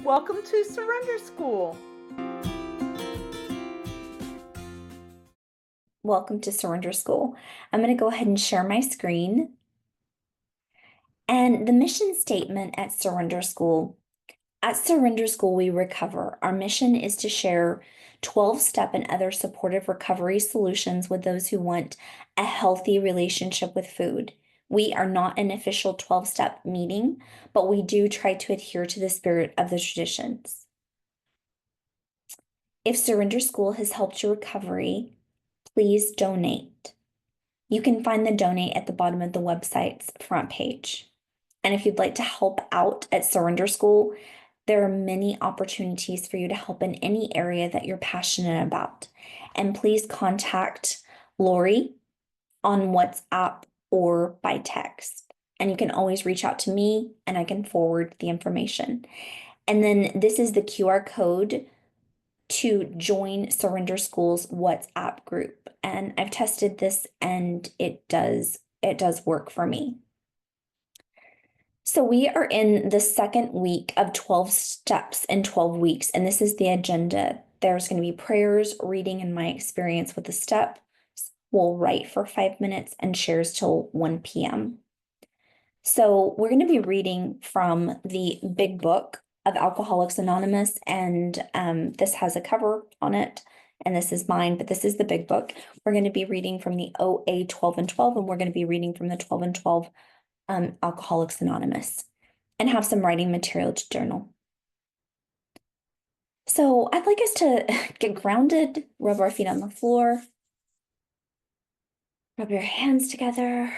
Welcome to Surrender School. Welcome to Surrender School. I'm going to go ahead and share my screen. And the mission statement at Surrender School. At Surrender School, we recover. Our mission is to share 12-step and other supportive recovery solutions with those who want a healthy relationship with food. We are not an official 12-step meeting, but we do try to adhere to the spirit of the traditions. If Surrender School has helped your recovery, please donate. You can find the donate at the bottom of the website's front page. And if you'd like to help out at Surrender School, there are many opportunities for you to help in any area that you're passionate about. And please contact Lori on WhatsApp or by text. And you can always reach out to me and I can forward the information. And then this is the QR code to join Surrender School's WhatsApp group. And I've tested this and it does work for me. So we are in the second week of 12 steps in 12 weeks, and this is the agenda. There's going to be prayers, reading, and my experience with the steps. We'll write for 5 minutes and shares till 1 p.m. So we're going to be reading from the big book of Alcoholics Anonymous, and this has a cover on it, and this is mine, but this is the big book. We're going to be reading from the OA 12 and 12, and we're going to be reading from the 12 and 12 Alcoholics Anonymous, and have some writing material to journal. So I'd like us to get grounded, rub our feet on the floor, rub your hands together.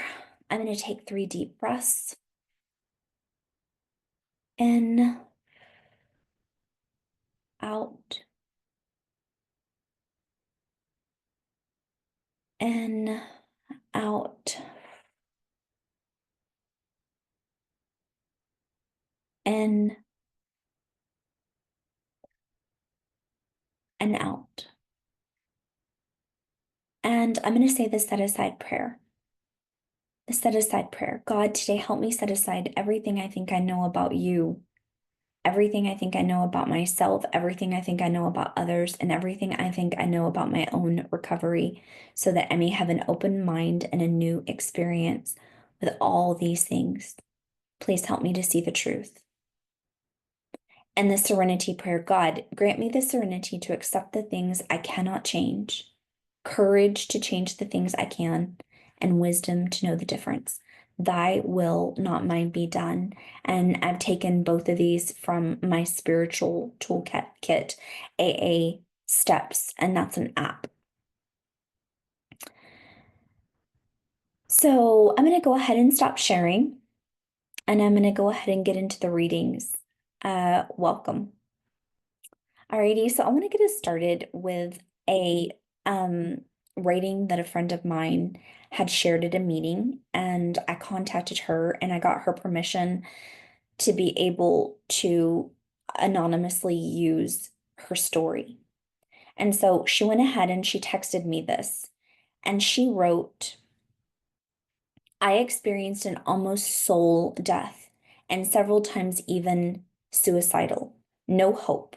I'm going to take 3 deep breaths. In, out, in, out, in, and out. And I'm going to say the set-aside prayer. The set-aside prayer. God, today help me set aside everything I think I know about you, everything I think I know about myself, everything I think I know about others, and everything I think I know about my own recovery, so that I may have an open mind and a new experience with all these things. Please help me to see the truth. And the serenity prayer. God, grant me the serenity to accept the things I cannot change, courage to change the things I can, and wisdom to know the difference. Thy will, not mine, be done. And I've taken both of these from my spiritual toolkit, AA Steps, and that's an app. So I'm going to go ahead and stop sharing, and I'm going to go ahead and get into the readings. Welcome. Alrighty, so I want to get us started with a writing that a friend of mine had shared at a meeting, and I contacted her and I got her permission to be able to anonymously use her story. And so she went ahead and she texted me this, and she wrote, I experienced an almost soul death and several times even suicidal. No hope.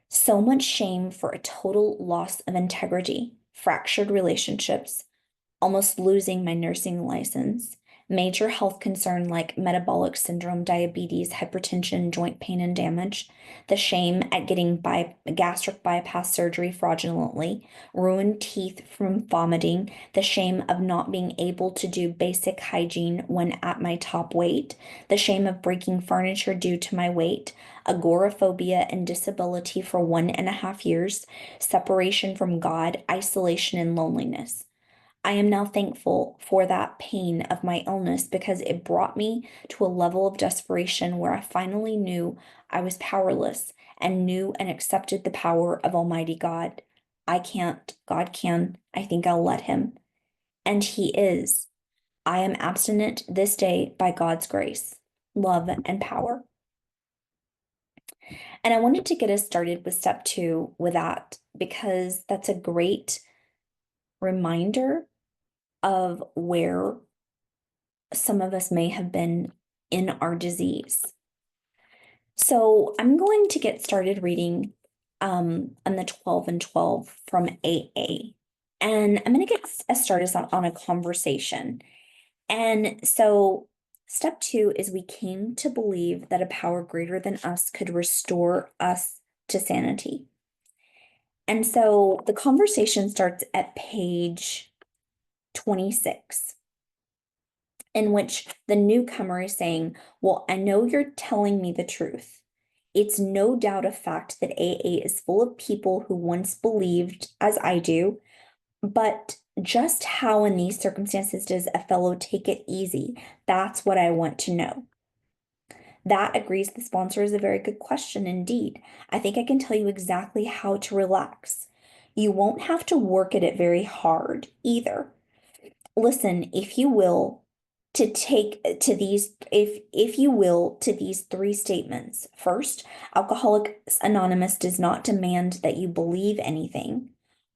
So much shame for a total loss of integrity, fractured relationships, almost losing my nursing license, major health concern like metabolic syndrome, diabetes, hypertension, joint pain and damage, the shame at getting gastric bypass surgery fraudulently, ruined teeth from vomiting, the shame of not being able to do basic hygiene when at my top weight, the shame of breaking furniture due to my weight, agoraphobia and disability for 1.5 years, separation from God, isolation and loneliness. I am now thankful for that pain of my illness because it brought me to a level of desperation where I finally knew I was powerless and knew and accepted the power of Almighty God. I can't, God can, I think I'll let him. And he is. I am abstinent this day by God's grace, love, and power. And I wanted to get us started with step 2 with that because that's a great reminder of where some of us may have been in our disease. So I'm going to get started reading on the 12 and 12 from AA. And I'm going to get us started on a conversation. And so step two is we came to believe that a power greater than us could restore us to sanity. And so the conversation starts at page 26, in which the newcomer is saying, well, I know you're telling me the truth. It's no doubt a fact that AA is full of people who once believed, as I do, but just how in these circumstances does a fellow take it easy? That's what I want to know. That agrees the sponsor is a very good question indeed. I think I can tell you exactly how to relax. You won't have to work at it very hard either. Listen, if you will, to these three statements. First, Alcoholics Anonymous does not demand that you believe anything.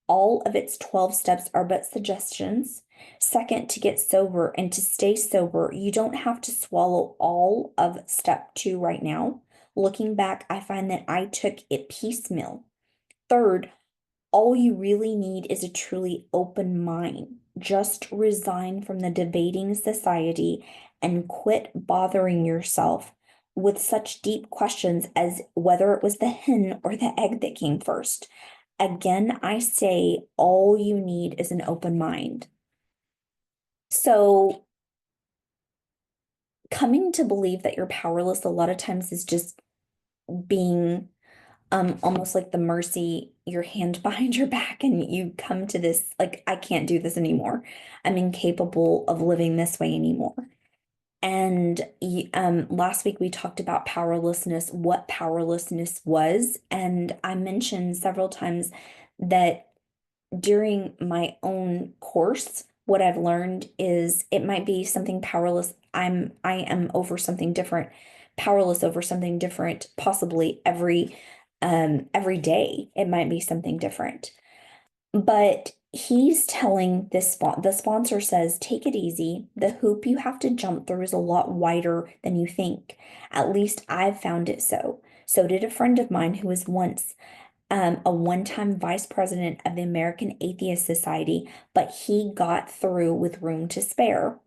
All of its 12 steps are but suggestions. Second, to get sober and to stay sober, you don't have to swallow all of step 2 right now. Looking back, I find that I took it piecemeal. Third, all you really need is a truly open mind. Just resign from the debating society and quit bothering yourself with such deep questions as whether it was the hen or the egg that came first. Again, I say all you need is an open mind. So, coming to believe that you're powerless a lot of times is just being almost like the mercy, your hand behind your back, and you come to this, like, I can't do this anymore. I'm incapable of living this way anymore. And last week we talked about powerlessness, what powerlessness was, and I mentioned several times that during my own course, what I've learned is it might be something powerless. I am over something different, powerless over something different, possibly every day. It might be something different. But he's telling the sponsor says, take it easy. The hoop you have to jump through is a lot wider than you think. At least I've found it so. So did a friend of mine who was once a one-time vice president of the American Atheist Society, but he got through with room to spare.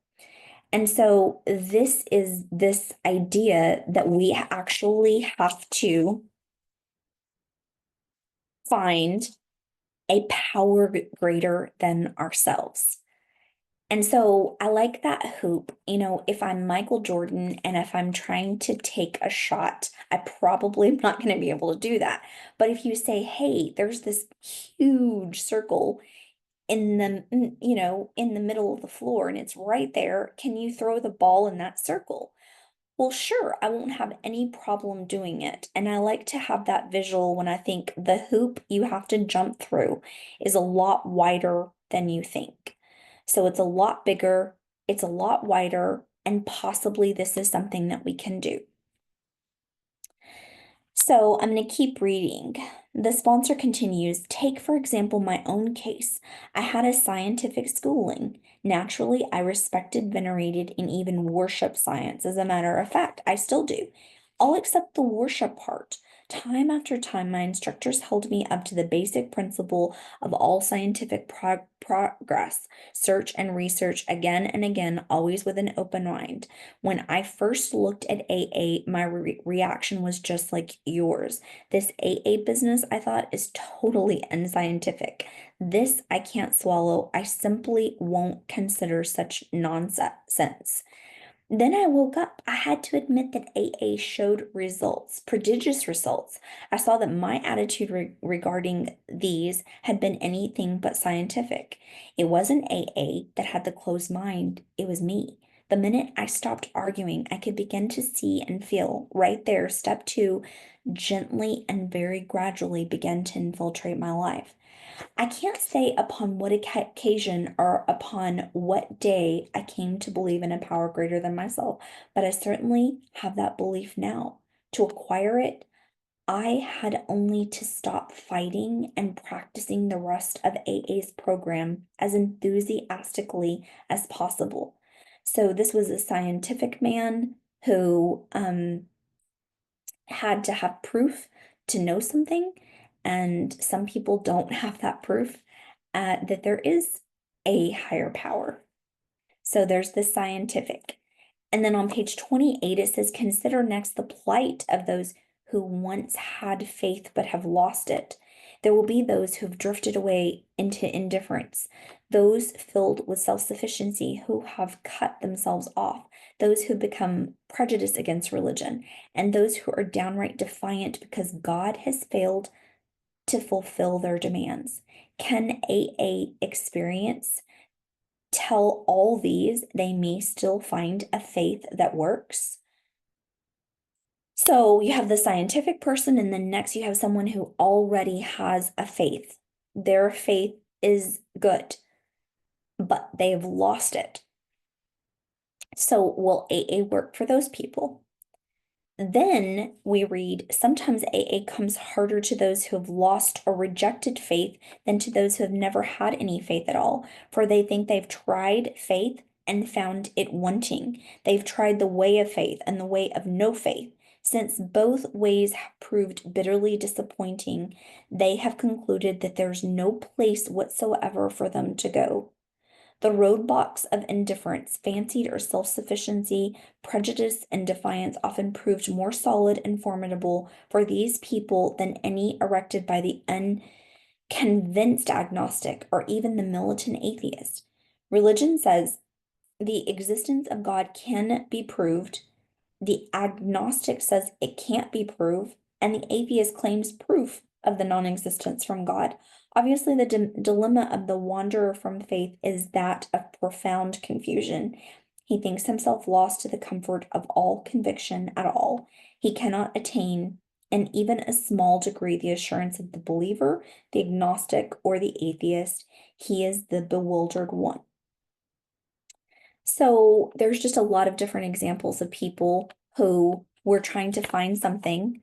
And so this is this idea that we actually have to find a power greater than ourselves. And so I like that hoop. You know, if I'm Michael Jordan and if I'm trying to take a shot, I probably am not going to be able to do that. But if you say, hey, there's this huge circle in in the middle of the floor and it's right there, can you throw the ball in that circle? Well, sure, I won't have any problem doing it. And I like to have that visual when I think the hoop you have to jump through is a lot wider than you think. So it's a lot bigger, it's a lot wider, and possibly this is something that we can do. So I'm going to keep reading. The sponsor continues, take, for example, my own case. I had a scientific schooling. Naturally, I respected, venerated, and even worshiped science. As a matter of fact, I still do. All except the worship part. Time after time, my instructors held me up to the basic principle of all scientific progress, search and research again and again, always with an open mind. When I first looked at AA, my reaction was just like yours. This AA business, I thought, is totally unscientific. This I can't swallow. I simply won't consider such nonsense. Then I woke up. I had to admit that AA showed results, prodigious results. I saw that my attitude regarding these had been anything but scientific. It wasn't AA that had the closed mind, it was me. The minute I stopped arguing, I could begin to see and feel right there, step two, gently and very gradually began to infiltrate my life. I can't say upon what occasion or upon what day I came to believe in a power greater than myself, but I certainly have that belief now. To acquire it, I had only to stop fighting and practicing the rest of AA's program as enthusiastically as possible. So this was a scientific man who had to have proof to know something, and some people don't have that proof that there is a higher power. So there's the scientific. And then on page 28, it says, consider next the plight of those who once had faith but have lost it. There will be those who have drifted away into indifference, those filled with self sufficiency who have cut themselves off, those who become prejudiced against religion, and those who are downright defiant because God has failed to fulfill their demands. Can AA experience tell all these they may still find a faith that works? So you have the scientific person, and then next you have someone who already has a faith. Their faith is good, but they've lost it. So will AA work for those people? Then we read, sometimes AA comes harder to those who have lost or rejected faith than to those who have never had any faith at all, for they think they've tried faith and found it wanting. They've tried the way of faith and the way of no faith. Since both ways have proved bitterly disappointing, they have concluded that there's no place whatsoever for them to go. The roadblocks of indifference, fancied or self-sufficiency, prejudice, and defiance often proved more solid and formidable for these people than any erected by the unconvinced agnostic or even the militant atheist. Religion says the existence of God can be proved. The agnostic says it can't be proved, and the atheist claims proof of the non-existence from God. Obviously, the dilemma of the wanderer from faith is that of profound confusion. He thinks himself lost to the comfort of all conviction at all. He cannot attain, in even a small degree, the assurance of the believer, the agnostic, or the atheist. He is the bewildered one. So there's just a lot of different examples of people who were trying to find something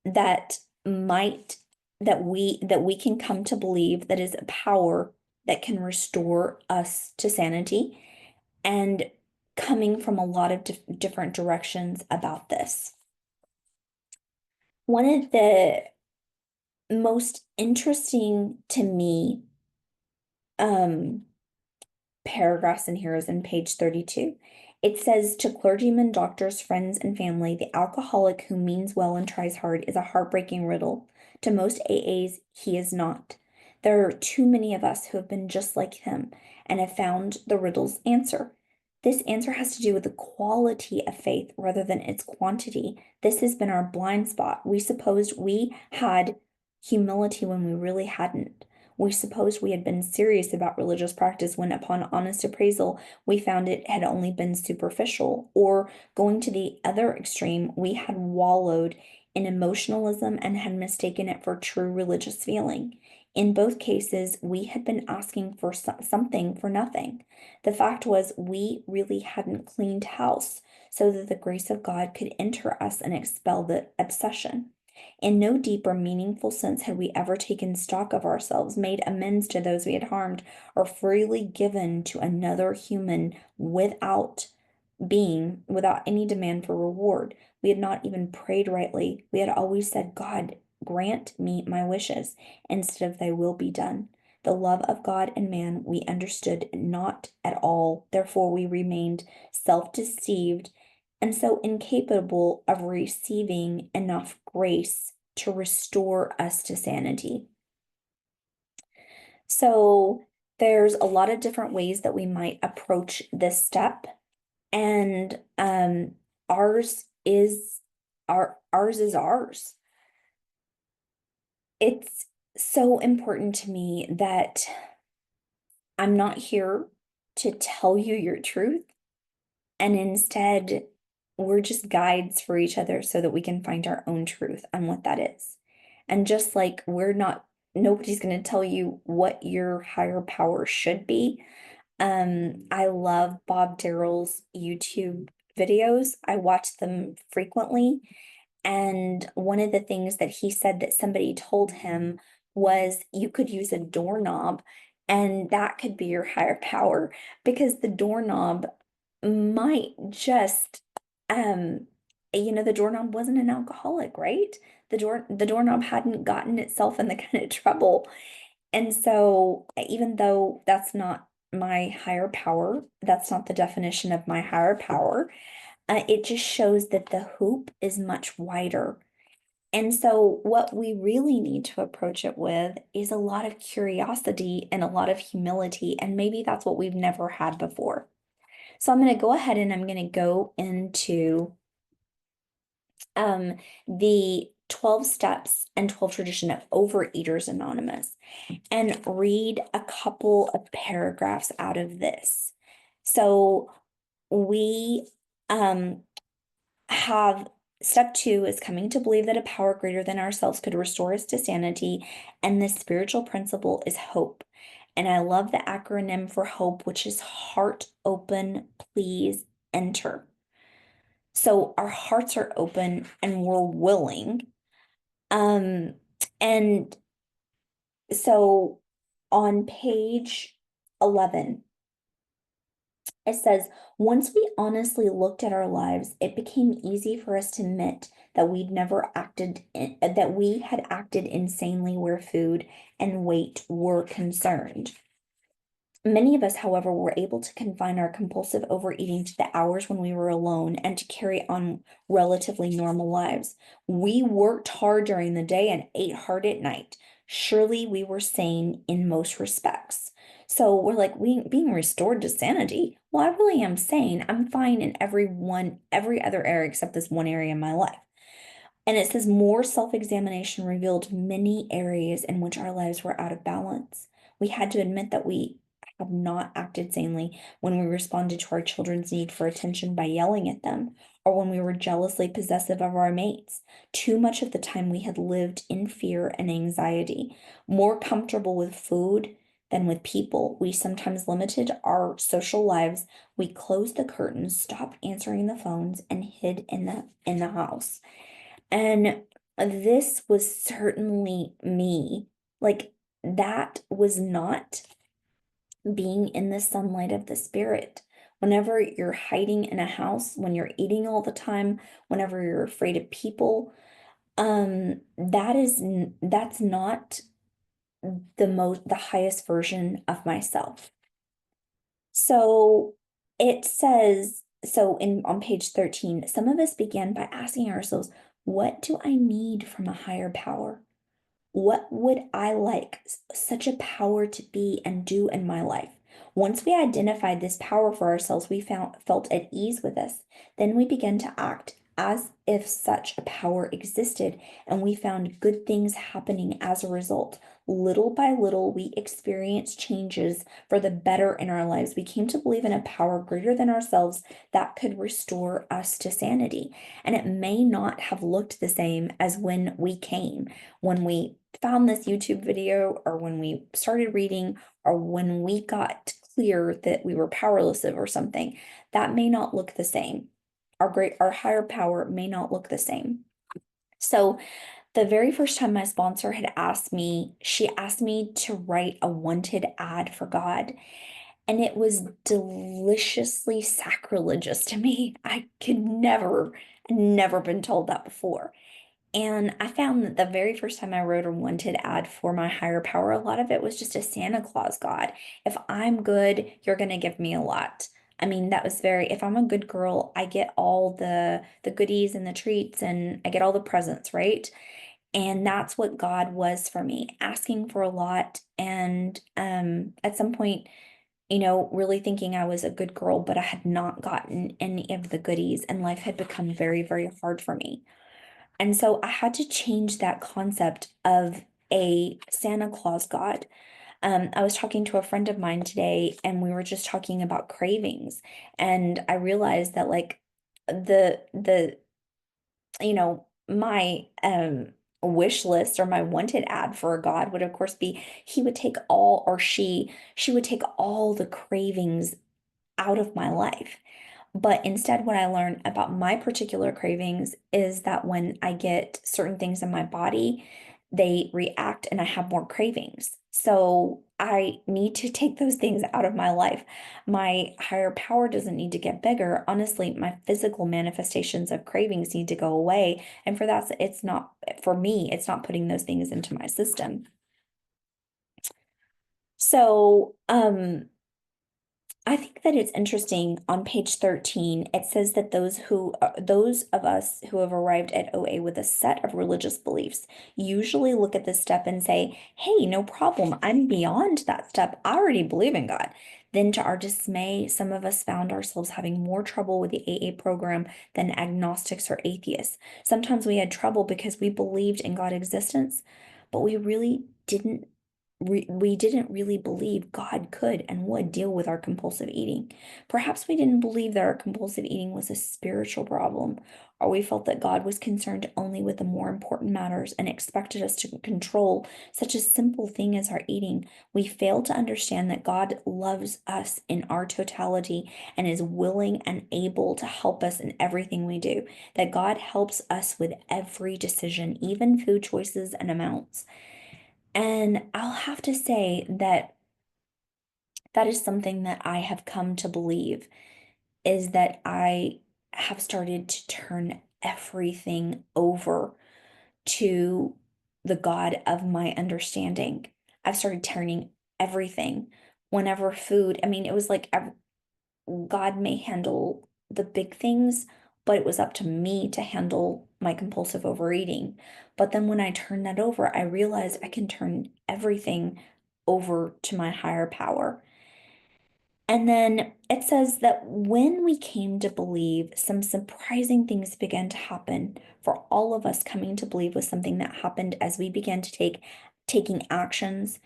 that might that we can come to believe that is a power that can restore us to sanity, and coming from a lot of different directions about this. One of the most interesting to me paragraphs in here is in page 32. It says, to clergymen, doctors, friends, and family, the alcoholic who means well and tries hard is a heartbreaking riddle. To most AAs, he is not. There are too many of us who have been just like him and have found the riddle's answer. This answer has to do with the quality of faith rather than its quantity. This has been our blind spot. We supposed we had humility when we really hadn't. We supposed we had been serious about religious practice when, upon honest appraisal, we found it had only been superficial. Or, going to the other extreme, we had wallowed in emotionalism and had mistaken it for true religious feeling. In both cases, we had been asking for something for nothing. The fact was, we really hadn't cleaned house so that the grace of God could enter us and expel the obsession. In no deep or meaningful sense had we ever taken stock of ourselves, made amends to those we had harmed, or freely given to another human without any demand for reward. We had not even prayed rightly. We had always said, God, grant me my wishes, instead of thy will be done. The love of God and man we understood not at all. Therefore, we remained self-deceived and so incapable of receiving enough grace to restore us to sanity. So there's a lot of different ways that we might approach this step, and ours is ours. It's so important to me that I'm not here to tell you your truth, and instead we're just guides for each other so that we can find our own truth on what that is. And just like nobody's going to tell you what your higher power should be. I love Bob Darrell's YouTube videos. I watch them frequently. And one of the things that he said that somebody told him was you could use a doorknob and that could be your higher power, because the doorknob might just the doorknob wasn't an alcoholic, right? The doorknob hadn't gotten itself in the kind of trouble. And so, even though that's not my higher power, that's not the definition of my higher power, it just shows that the hoop is much wider. And so, what we really need to approach it with is a lot of curiosity and a lot of humility. And maybe that's what we've never had before. So, I'm going to go ahead and I'm going to go into um, the 12 steps and 12 tradition of Overeaters Anonymous and read a couple of paragraphs out of this. So we have step 2 is coming to believe that a power greater than ourselves could restore us to sanity, and the spiritual principle is hope. And I love the acronym for hope, which is heart open, please enter. So our hearts are open and we're willing. Um, and so on page 11, it says, once we honestly looked at our lives, it became easy for us to admit that that we had acted insanely where food and weight were concerned. Many of us, however, were able to confine our compulsive overeating to the hours when we were alone and to carry on relatively normal lives. We worked hard during the day and ate hard at night. Surely we were sane in most respects. So we're like, we being restored to sanity. Well, I really am sane. I'm fine in every other area except this one area in my life. And it says more self-examination revealed many areas in which our lives were out of balance. We had to admit that we have not acted sanely when we responded to our children's need for attention by yelling at them, or when we were jealously possessive of our mates. Too much of the time we had lived in fear and anxiety, more comfortable with food than with people. We sometimes limited our social lives. We closed the curtains, stopped answering the phones, and hid in the house. And this was certainly me. Like, that was not being in the sunlight of the spirit. Whenever you're hiding in a house, when you're eating all the time, whenever you're afraid of people, that's not the highest version of myself. So it says, so in on page 13, some of us began by asking ourselves, what do I need from a higher power? What would I like such a power to be and do in my life? Once we identified this power for ourselves, we felt at ease with us. Then we began to act as if such a power existed, and we found good things happening as a result. Little by little, we experienced changes for the better in our lives. We came to believe in a power greater than ourselves that could restore us to sanity. And it may not have looked the same as when we came, when we found this YouTube video, or when we started reading, or when we got clear that we were powerless or something. That may not look the same. Our higher power may not look the same. So the very first time my sponsor had she asked me to write a wanted ad for God. And it was deliciously sacrilegious to me. I could never been told that before. And I found that the very first time I wrote a wanted ad for my higher power, a lot of it was just a Santa Claus God. If I'm good, you're going to give me a lot. I mean, that was if I'm a good girl, I get all the goodies and the treats and I get all the presents, right? And that's what God was for me, asking for a lot. And at some point, really thinking I was a good girl, but I had not gotten any of the goodies, and life had become very, very hard for me. And so I had to change that concept of a Santa Claus God. I was talking to a friend of mine today, and we were just talking about cravings. And I realized that like the my wish list or my wanted ad for a God would of course be he would take all, or she would take all the cravings out of my life. But instead, what I learned about my particular cravings is that when I get certain things in my body, they react and I have more cravings. So I need to take those things out of my life. My higher power doesn't need to get bigger. Honestly, my physical manifestations of cravings need to go away. And for that, it's not, for me, it's not putting those things into my system. So, I think that it's interesting on page 13, it says that those of us who have arrived at OA with a set of religious beliefs usually look at this step and say, "Hey, no problem. I'm beyond that step. I already believe in God." Then to our dismay, some of us found ourselves having more trouble with the AA program than agnostics or atheists. Sometimes we had trouble because we believed in God's existence, but we didn't really believe God could and would deal with our compulsive eating. Perhaps we didn't believe that our compulsive eating was a spiritual problem, or we felt that God was concerned only with the more important matters and expected us to control such a simple thing as our eating. We failed to understand that God loves us in our totality and is willing and able to help us in everything we do, that God helps us with every decision, even food choices and amounts. And I'll have to say that that is something that I have come to believe is that I have started to turn everything over to the God of my understanding. I've started turning everything. Whenever food, I mean, it was like God may handle the big things, but it was up to me to handle my compulsive overeating. But then when I turned that over, I realized I can turn everything over to my higher power. And then it says that when we came to believe, some surprising things began to happen. For all of us, coming to believe was something that happened as we began to taking actions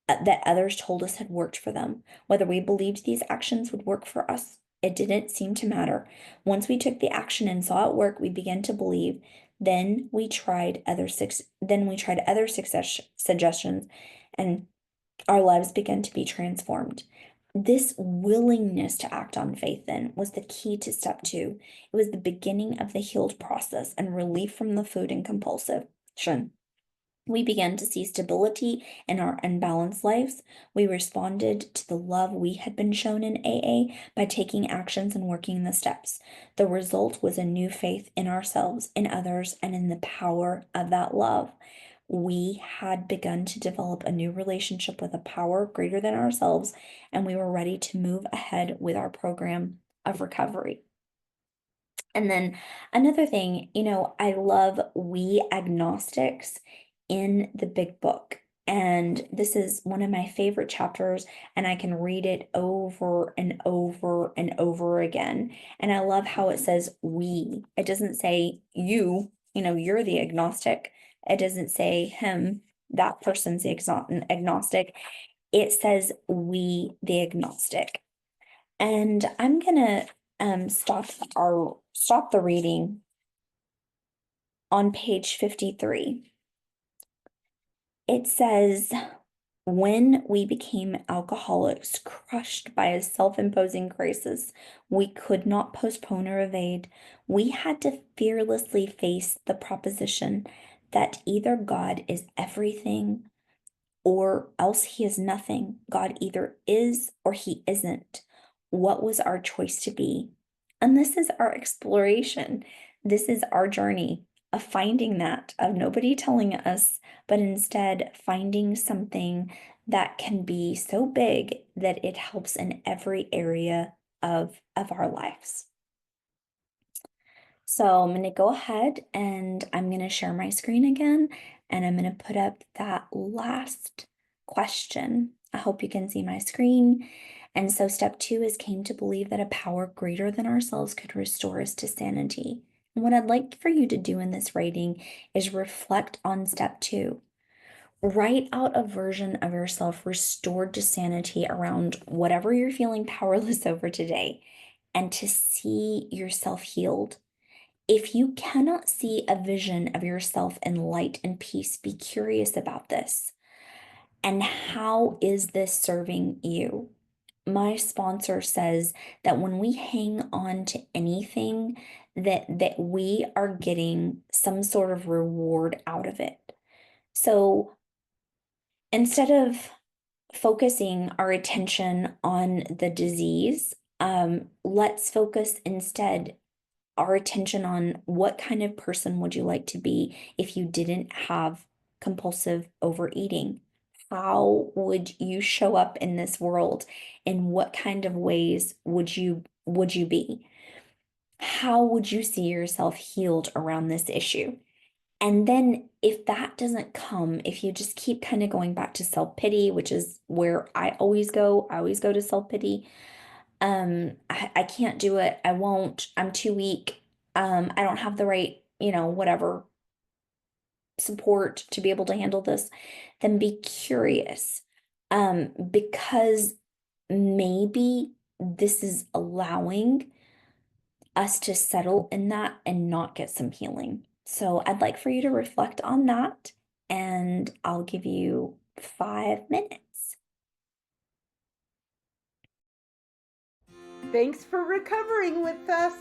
that others told us had worked for them. Whether we believed these actions would work for us, it didn't seem to matter. Once we took the action and saw it work, we began to believe. Then we tried other success suggestions, and our lives began to be transformed. This willingness to act on faith then was the key to step two. It was the beginning of the healed process and relief from the food and compulsion. We began to see stability in our unbalanced lives. We responded to the love we had been shown in AA by taking actions and working the steps. The result was a new faith in ourselves, in others, and in the power of that love. We had begun to develop a new relationship with a power greater than ourselves, and we were ready to move ahead with our program of recovery. And then another thing, I love we agnostics in the big book. And this is one of my favorite chapters, and I can read it over and over and over again. And I love how it says we. It doesn't say you, you're the agnostic. It doesn't say him, that person's the agnostic. It says we, the agnostic. And I'm gonna stop the reading on page 53. It says, when we became alcoholics, crushed by a self-imposing crisis we could not postpone or evade, we had to fearlessly face the proposition that either God is everything or else he is nothing. God either is or he isn't. What was our choice to be? And this is our exploration. This is our journey of finding that, of nobody telling us, but instead finding something that can be so big that it helps in every area of our lives. So I'm going to go ahead and I'm going to share my screen again, and I'm going to put up that last question. I hope you can see my screen. And so step two is came to believe that a power greater than ourselves could restore us to sanity. And what I'd like for you to do in this writing is reflect on step two. Write out a version of yourself restored to sanity around whatever you're feeling powerless over today, and to see yourself healed. If you cannot see a vision of yourself in light and peace, be curious about this. And how is this serving you? My sponsor says that when we hang on to anything, that we are getting some sort of reward out of it. So instead of focusing our attention on the disease, let's focus instead our attention on what kind of person would you like to be if you didn't have compulsive overeating? How would you show up in this world? In what kind of ways would you be? How would you see yourself healed around this issue? And then if that doesn't come, if you just keep kind of going back to self-pity, which is where I always go to self-pity. I can't do it. I won't. I'm too weak. I don't have the right, whatever support to be able to handle this. Then be curious. Because maybe this is allowing us to settle in that and not get some healing. So I'd like for you to reflect on that, and I'll give you 5 minutes. Thanks for recovering with us.